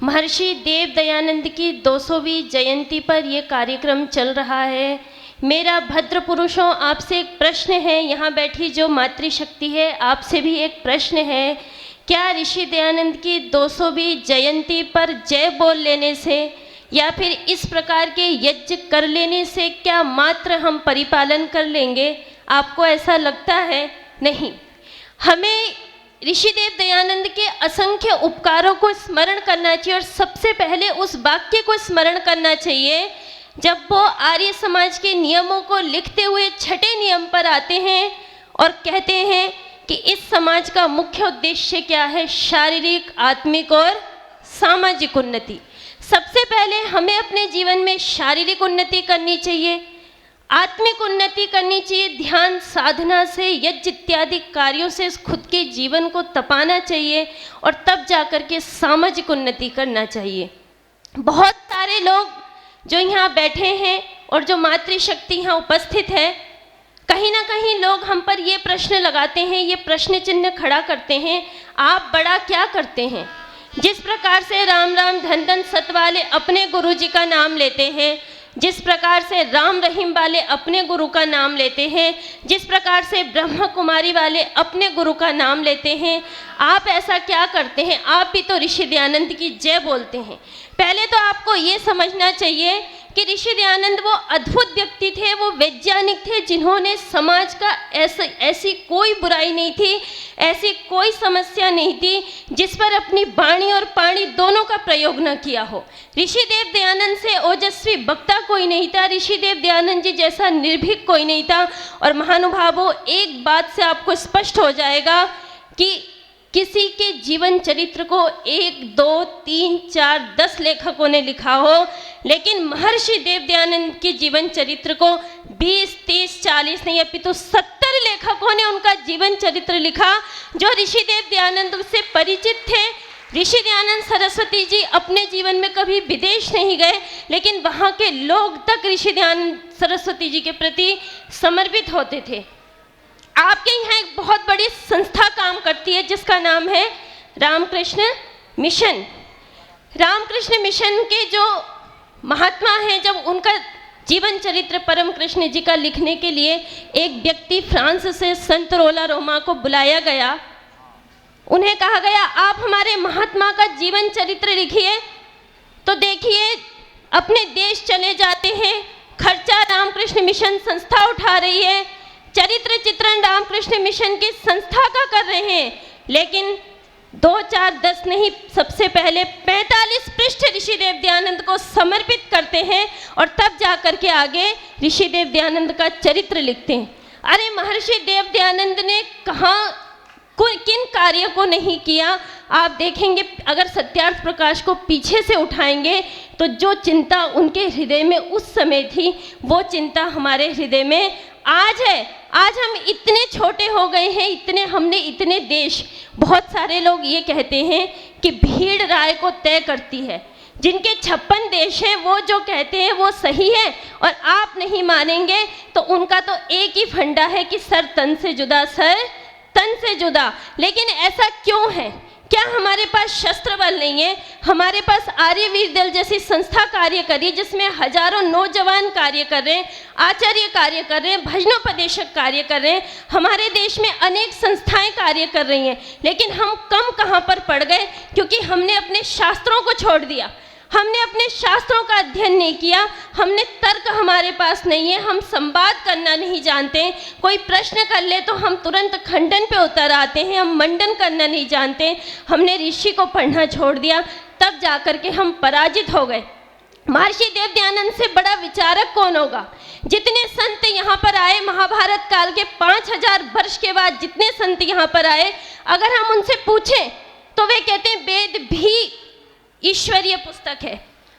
महर्षि देव दयानंद की 200वीं जयंती पर यह कार्यक्रम चल रहा है। मेरा भद्र पुरुषों आपसे एक प्रश्न है, यहाँ बैठी जो मातृशक्ति है आपसे भी एक प्रश्न है। क्या ऋषि दयानंद की 200वीं जयंती पर जय बोल लेने से या फिर इस प्रकार के यज्ञ कर लेने से क्या मात्र हम परिपालन कर लेंगे? आपको ऐसा लगता है? नहीं, हमें ऋषिदेव दयानंद के असंख्य उपकारों को स्मरण करना चाहिए और सबसे पहले उस वाक्य को स्मरण करना चाहिए जब वो आर्य समाज के नियमों को लिखते हुए छठे नियम पर आते हैं और कहते हैं कि इस समाज का मुख्य उद्देश्य क्या है? शारीरिक, आत्मिक और सामाजिक उन्नति। सबसे पहले हमें अपने जीवन में शारीरिक उन्नति करनी चाहिए, आत्मिक उन्नति करनी चाहिए, ध्यान साधना से, यज्ञ इत्यादि कार्यों से खुद के जीवन को तपाना चाहिए और तब जाकर के सामाजिक उन्नति करना चाहिए। बहुत सारे लोग जो यहाँ बैठे हैं और जो मातृशक्ति यहाँ उपस्थित है, कहीं ना कहीं लोग हम पर ये प्रश्न लगाते हैं, ये प्रश्न चिन्ह खड़ा करते हैं, आप बड़ा क्या करते हैं? जिस प्रकार से राम राम धन धन सत वाले अपने गुरु जी का नाम लेते हैं, जिस प्रकार से राम रहीम वाले अपने गुरु का नाम लेते हैं, जिस प्रकार से ब्रह्मा कुमारी वाले अपने गुरु का नाम लेते हैं, आप ऐसा क्या करते हैं? आप भी तो ऋषि दयानंद की जय बोलते हैं। पहले तो आपको ये समझना चाहिए कि ऋषि दयानंद वो अद्भुत व्यक्ति थे, वो वैज्ञानिक थे जिन्होंने समाज का ऐसी कोई बुराई नहीं थी, ऐसी कोई समस्या नहीं थी जिस पर अपनी वाणी और पाणी दोनों का प्रयोग न किया हो। ऋषिदेव दयानंद से ओजस्वी वक्ता कोई नहीं था, ऋषिदेव दयानंद जी जैसा निर्भीक कोई नहीं था। और महानुभावों, एक बात से आपको स्पष्ट हो जाएगा कि किसी के जीवन चरित्र को 1, 2, 3, 4, 10 लेखकों ने लिखा हो, लेकिन महर्षि देव दयानंद के जीवन चरित्र को 20, 30, 40 नहीं अपितु 70 लेखकों ने उनका जीवन चरित्र लिखा जो ऋषि देव दयानंद से परिचित थे। ऋषि दयानंद सरस्वती जी अपने जीवन में कभी विदेश नहीं गए, लेकिन वहाँ के लोग तक ऋषि दयानंद सरस्वती जी के प्रति समर्पित होते थे। आपके यहाँ एक बहुत बड़ी संस्था काम करती है जिसका नाम है रामकृष्ण मिशन। रामकृष्ण मिशन के जो महात्मा हैं, जब उनका जीवन चरित्र परम कृष्ण जी का लिखने के लिए एक व्यक्ति फ्रांस से संत रोला रोमा को बुलाया गया, उन्हें कहा गया आप हमारे महात्मा का जीवन चरित्र लिखिए। तो देखिए, अपने देश चले जाते हैं, खर्चा रामकृष्ण मिशन संस्था उठा रही है, चरित्र चित्रण रामकृष्ण मिशन की संस्था का कर रहे हैं, लेकिन 2, 4, 10 नहीं, सबसे पहले 45 पृष्ठ ऋषिदेव दयानंद को समर्पित करते हैं और तब जाकर के आगे ऋषिदेव दयानंद का चरित्र लिखते हैं। अरे महर्षि देव दयानंद ने कहाँ किन कार्य को नहीं किया? आप देखेंगे, अगर सत्यार्थ प्रकाश को पीछे से उठाएंगे तो जो चिंता उनके हृदय में उस समय थी, वो चिंता हमारे हृदय में आज है। आज हम इतने छोटे हो गए हैं, हमने इतने देश, बहुत सारे लोग ये कहते हैं कि भीड़ राय को तय करती है। जिनके 56 देश हैं वो जो कहते हैं वो सही है और आप नहीं मानेंगे, तो उनका तो एक ही फंडा है कि सर तन से जुदा, सर तन से जुदा। लेकिन ऐसा क्यों है? क्या हमारे पास शस्त्र बल नहीं है? हमारे पास आर्यवीर दल जैसी संस्था कार्य कर रही है जिसमें हजारों नौजवान कार्य कर रहे हैं, आचार्य कार्य कर रहे हैं, भजनोपदेशक कार्य कर रहे हैं, हमारे देश में अनेक संस्थाएं कार्य कर रही हैं, लेकिन हम कम कहाँ पर पड़ गए? क्योंकि हमने अपने शास्त्रों को छोड़ दिया, हमने अपने शास्त्रों का अध्ययन नहीं किया, हमने तर्क हमारे पास नहीं है, हम संवाद करना नहीं जानते, कोई प्रश्न कर ले तो हम तुरंत खंडन पे उतर आते हैं, हम मंडन करना नहीं जानते, हमने ऋषि को पढ़ना छोड़ दिया, तब जाकर के हम पराजित हो गए। महर्षि देव दयानंद से बड़ा विचारक कौन होगा? जितने संत यहाँ पर आए महाभारत काल के 5000 वर्ष के बाद जितने संत यहाँ पर आए, अगर हम उनसे पूछें तो वे कहते हैं वेद भी ईश्वरीय पुस्तक है।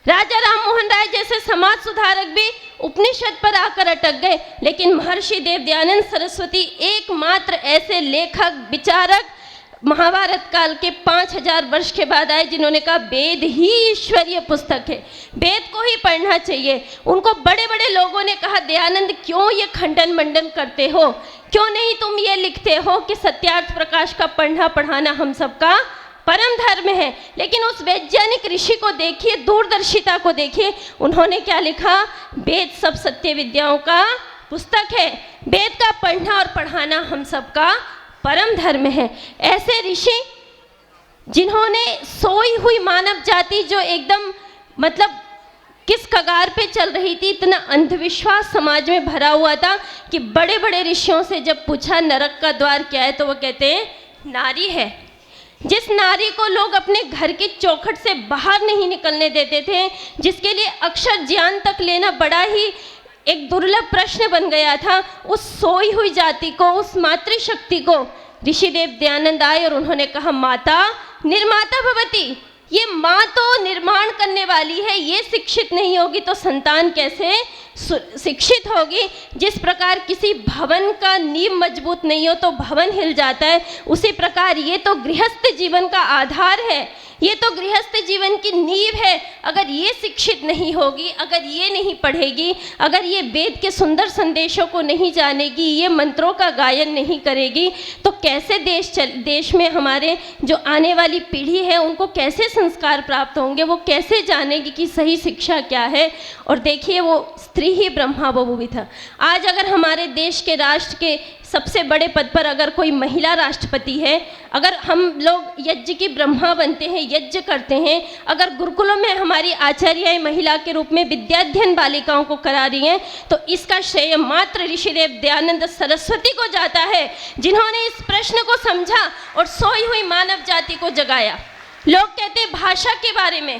राजा राम मोहन राय जैसे समाज सुधारक भी उपनिषद पर आकर अटक गए, लेकिन महर्षि देव दयानंद सरस्वती एकमात्र ऐसे लेखक विचारक महाभारत काल के 5000 वर्ष के बाद आए जिन्होंने कहा वेद ही ईश्वरीय पुस्तक है, वेद को ही पढ़ना चाहिए। उनको बड़े बड़े लोगों ने कहा दयानंद क्यों ये खंडन मंडन करते हो, क्यों नहीं तुम ये लिखते हो कि सत्यार्थ प्रकाश का पढ़ना पढ़ाना हम सबका परम धर्म है। लेकिन उस वैज्ञानिक ऋषि को देखिए, दूरदर्शिता को देखिए, उन्होंने क्या लिखा? वेद सब सत्य विद्याओं का पुस्तक है। वेद का पढ़ना और पढ़ाना हम सबका परम धर्म है। ऐसे ऋषि जिन्होंने सोई हुई मानव जाति जो एकदम मतलब किस कगार पे चल रही थी, इतना अंधविश्वास समाज में भरा हुआ था कि बड़े बड़े ऋषियों से जब पूछा नरक का द्वार क्या है तो वो कहते हैं नारी है। जिस नारी को लोग अपने घर की चौखट से बाहर नहीं निकलने देते थे, जिसके लिए अक्षर ज्ञान तक लेना बड़ा ही एक दुर्लभ प्रश्न बन गया था, उस सोई हुई जाति को, उस मातृशक्ति को ऋषिदेव दयानंद आए और उन्होंने कहा माता निर्माता भवती। ये माँ तो निर्माण करने वाली है, ये शिक्षित नहीं होगी तो संतान कैसे शिक्षित होगी। जिस प्रकार किसी भवन का नींव मजबूत नहीं हो तो भवन हिल जाता है, उसी प्रकार ये तो गृहस्थ जीवन का आधार है, ये तो गृहस्थ जीवन की नींव है। अगर ये शिक्षित नहीं होगी, अगर ये नहीं पढ़ेगी, अगर ये वेद के सुंदर संदेशों को नहीं जानेगी, ये मंत्रों का गायन नहीं करेगी, तो कैसे देश में हमारे जो आने वाली पीढ़ी है उनको कैसे संस्कार प्राप्त होंगे, वो कैसे जानेगी कि सही शिक्षा क्या है। और देखिए वो स्त्री ही ब्रह्मा बभूवि था। आज अगर हमारे देश के राष्ट्र के सबसे बड़े पद पर अगर कोई महिला राष्ट्रपति है, अगर हम लोग यज्ञ की ब्रह्मा बनते हैं, यज्ञ करते हैं, अगर गुरुकुलों में हमारी आचार्याएं महिला के रूप में विद्याध्ययन बालिकाओं को करा रही हैं, तो इसका श्रेय मात्र ऋषिदेव दयानंद सरस्वती को जाता है, जिन्होंने इस प्रश्न को समझा और सोई हुई मानव जाति को जगाया। लोग कहते हैं भाषा के बारे में,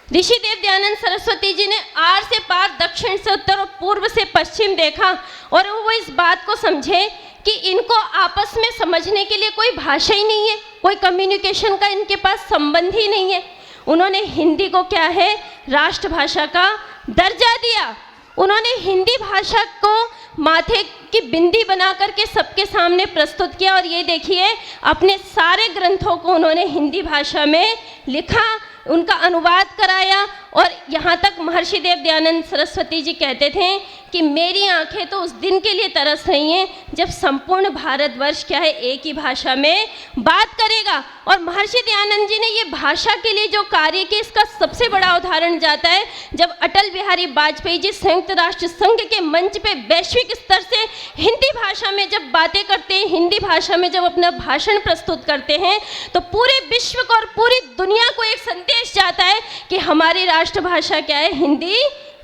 ऋषिदेव दयानंद सरस्वती जी ने आर से पार, दक्षिण से उत्तर और पूर्व से पश्चिम देखा और वो इस बात को समझे कि इनको आपस में समझने के लिए कोई भाषा ही नहीं है, कोई कम्युनिकेशन का इनके पास संबंध ही नहीं है। उन्होंने हिंदी को क्या है राष्ट्रभाषा का दर्जा दिया। उन्होंने हिंदी भाषा को माथे की बिंदी बना करके सबके सामने प्रस्तुत किया और ये देखिए अपने सारे ग्रंथों को उन्होंने हिंदी भाषा में लिखा, उनका अनुवाद कराया। और यहाँ तक महर्षि देव दयानंद सरस्वती जी कहते थे कि मेरी आंखें तो उस दिन के लिए तरस रही हैं जब संपूर्ण भारतवर्ष क्या है एक ही भाषा में बात करेगा। और महर्षि दयानंद जी ने ये भाषा के लिए जो कार्य किया, इसका सबसे बड़ा उदाहरण जाता है जब अटल बिहारी वाजपेयी जी संयुक्त राष्ट्र संघ के मंच पे वैश्विक स्तर से हिंदी भाषा में जब बातें करते हैं, हिंदी भाषा में जब अपना भाषण प्रस्तुत करते हैं, तो पूरे विश्व को और पूरी दुनिया को एक संदेश जाता है कि हमारी राष्ट्रभाषा क्या है, हिंदी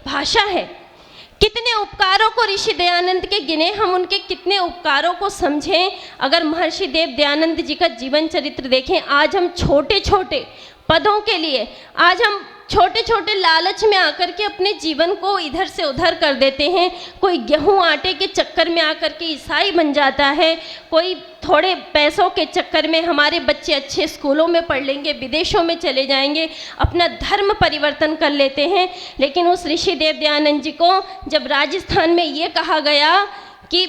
भाषा है। कितने उपकारों को ऋषि दयानंद के गिने, हम उनके कितने उपकारों को समझें। अगर महर्षि देव दयानंद जी का जीवन चरित्र देखें, आज हम छोटे छोटे पदों के लिए, आज हम छोटे छोटे लालच में आकर के अपने जीवन को इधर से उधर कर देते हैं। कोई गेहूं आटे के चक्कर में आकर के ईसाई बन जाता है, कोई थोड़े पैसों के चक्कर में हमारे बच्चे अच्छे स्कूलों में पढ़ लेंगे, विदेशों में चले जाएंगे, अपना धर्म परिवर्तन कर लेते हैं। लेकिन उस ऋषि देव दयानंद जी को जब राजस्थान में ये कहा गया कि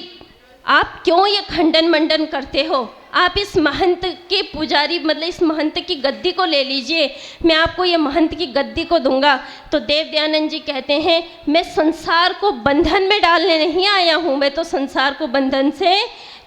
आप क्यों ये खंडन मंडन करते हो, आप इस महंत के पुजारी मतलब इस महंत की गद्दी को ले लीजिए, मैं आपको ये महंत की गद्दी को दूंगा। तो देव दयानंद जी कहते हैं मैं संसार को बंधन में डालने नहीं आया हूँ, मैं तो संसार को बंधन से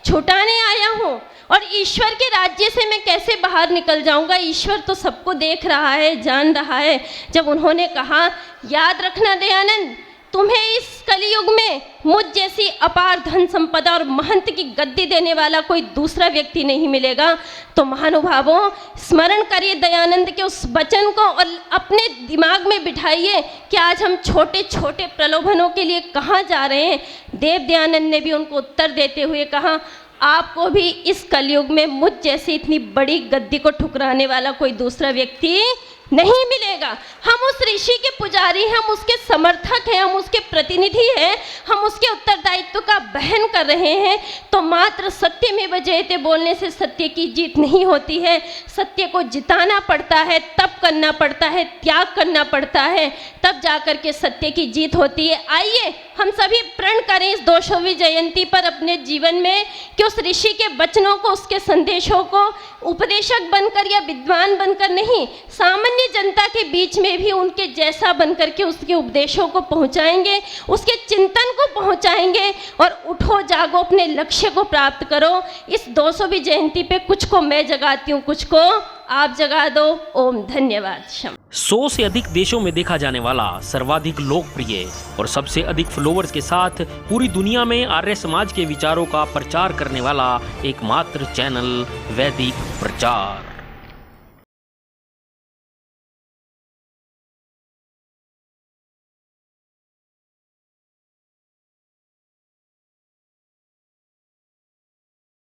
छुटाने आया हूँ। और ईश्वर के राज्य से मैं कैसे बाहर निकल जाऊंगा, ईश्वर तो सबको देख रहा है, जान रहा है। जब उन्होंने कहा याद रखना दयानंद, तुम्हें इस कलयुग में मुझ जैसी अपार धन संपदा और महंत की गद्दी देने वाला कोई दूसरा व्यक्ति नहीं मिलेगा। तो महानुभावों स्मरण करिए दयानंद के उस वचन को और अपने दिमाग में बिठाइए कि आज हम छोटे छोटे प्रलोभनों के लिए कहाँ जा रहे हैं। देव दयानंद ने भी उनको उत्तर देते हुए कहा आपको भी इस कलयुग में मुझ जैसी इतनी बड़ी गद्दी को ठुकराने वाला कोई दूसरा व्यक्ति नहीं मिलेगा। हम उस ऋषि के पुजारी हैं, हम उसके समर्थक हैं, हम उसके प्रतिनिधि हैं, हम उसके उत्तरदायित्व का वहन कर रहे हैं। तो मात्र सत्य में जयते बोलने से सत्य की जीत नहीं होती है, सत्य को जिताना पड़ता है, तप करना पड़ता है, त्याग करना पड़ता है, तब जाकर के सत्य की जीत होती है। आइए हम सभी प्रण करें इस 200वीं जयंती पर अपने जीवन में कि उस ऋषि के वचनों को, उसके संदेशों को उपदेशक बनकर या विद्वान बनकर नहीं, सामान्य जनता के बीच में भी उनके जैसा बनकर के उसके उपदेशों को पहुंचाएंगे, उसके चिंतन को पहुंचाएंगे। और उठो जागो, अपने लक्ष्य को प्राप्त करो। इस 200वीं जयंती पे कुछ को मैं जगाती हूँ, कुछ को आप जगा दो। ओम धन्यवाद। क्षमा। 100 से अधिक देशों में देखा जाने वाला सर्वाधिक लोकप्रिय और सबसे अधिक फॉलोअर्स के साथ पूरी दुनिया में आर्य समाज के विचारों का प्रचार करने वाला एकमात्र चैनल वैदिक प्रचार।